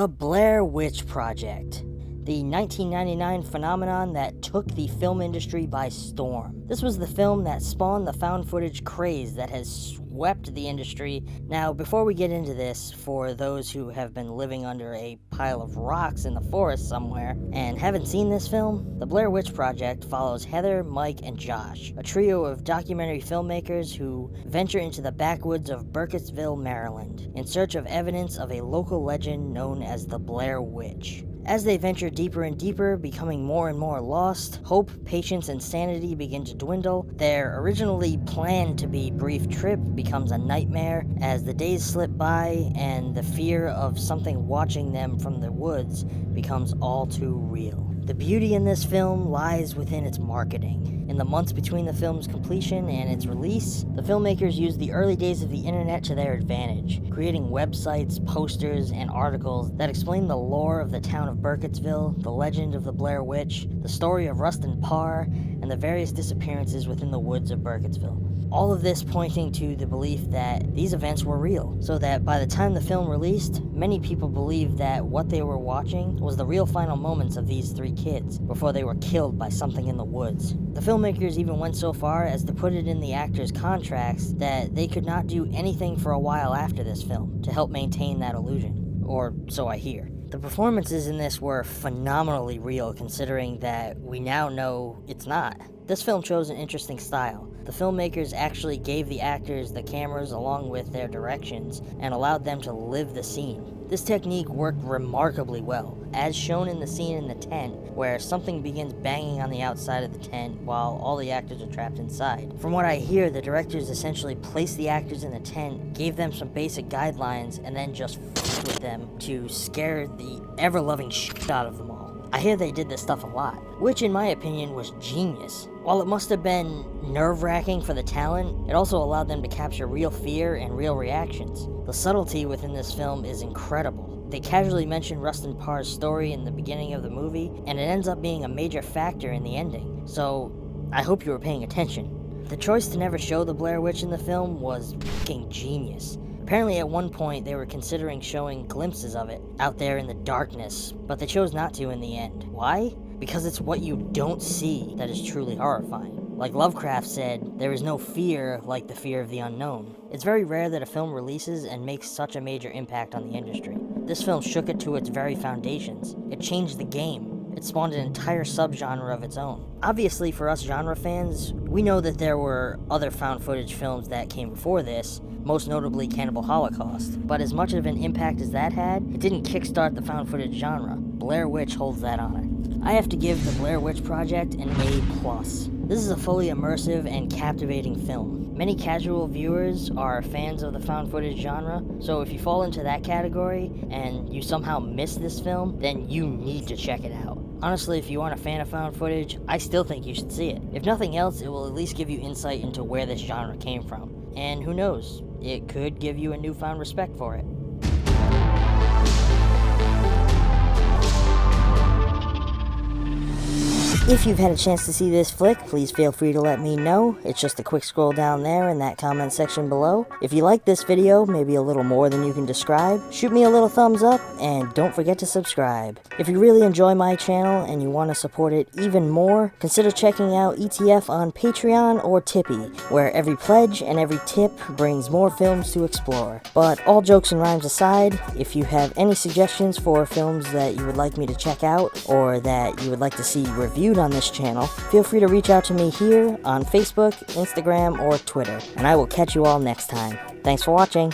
The Blair Witch Project, the 1999 phenomenon that took the film industry by storm. This was the film that spawned the found footage craze that has swept the industry. Now, before we get into this, for those who have been living under a pile of rocks in the forest somewhere and haven't seen this film, The Blair Witch Project follows Heather, Mike, and Josh, a trio of documentary filmmakers who venture into the backwoods of Burkittsville, Maryland, in search of evidence of a local legend known as the Blair Witch. As they venture deeper and deeper, becoming more and more lost, hope, patience, and sanity begin to dwindle. Their originally planned to be brief trip becomes a nightmare as the days slip by and the fear of something watching them from the woods becomes all too real. The beauty in this film lies within its marketing. In the months between the film's completion and its release, the filmmakers used the early days of the internet to their advantage, creating websites, posters, and articles that explain the lore of the town of Burkittsville, the legend of the Blair Witch, the story of Rustin Parr, and the various disappearances within the woods of Burkittsville. All of this pointing to the belief that these events were real, so that by the time the film released, many people believed that what they were watching was the real final moments of these three kids before they were killed by something in the woods. The filmmakers even went so far as to put it in the actors' contracts that they could not do anything for a while after this film to help maintain that illusion, or so I hear. The performances in this were phenomenally real considering that we now know it's not. This film chose an interesting style. The filmmakers actually gave the actors the cameras along with their directions and allowed them to live the scene. This technique worked remarkably well, as shown in the scene in the tent where something begins banging on the outside of the tent while all the actors are trapped inside. From what I hear, the directors essentially placed the actors in the tent, gave them some basic guidelines, and then just f***ed with them to scare the ever-loving shit out of them all. I hear they did this stuff a lot, which in my opinion was genius. While it must have been nerve-wracking for the talent, it also allowed them to capture real fear and real reactions. The subtlety within this film is incredible. They casually mention Rustin Parr's story in the beginning of the movie, and it ends up being a major factor in the ending, so I hope you were paying attention. The choice to never show the Blair Witch in the film was fucking genius. Apparently at one point they were considering showing glimpses of it out there in the darkness, but they chose not to in the end. Why? Because it's what you don't see that is truly horrifying. Like Lovecraft said, there is no fear like the fear of the unknown. It's very rare that a film releases and makes such a major impact on the industry. This film shook it to its very foundations. It changed the game. It spawned an entire subgenre of its own. Obviously, for us genre fans, we know that there were other found footage films that came before this, most notably Cannibal Holocaust. But as much of an impact as that had, it didn't kickstart the found footage genre. Blair Witch holds that honor. I have to give The Blair Witch Project an A+. This is a fully immersive and captivating film. Many casual viewers are fans of the found footage genre, so if you fall into that category and you somehow miss this film, then you need to check it out. Honestly, if you aren't a fan of found footage, I still think you should see it. If nothing else, it will at least give you insight into where this genre came from. And who knows, it could give you a newfound respect for it. If you've had a chance to see this flick, please feel free to let me know. It's just a quick scroll down there in that comment section below. If you like this video, maybe a little more than you can describe, shoot me a little thumbs up, and don't forget to subscribe. If you really enjoy my channel and you want to support it even more, consider checking out ETF on Patreon or Tippy, where every pledge and every tip brings more films to explore. But all jokes and rhymes aside, if you have any suggestions for films that you would like me to check out, or that you would like to see reviewed on this channel, feel free to reach out to me here on Facebook, Instagram, or Twitter, and I will catch you all next time. Thanks for watching.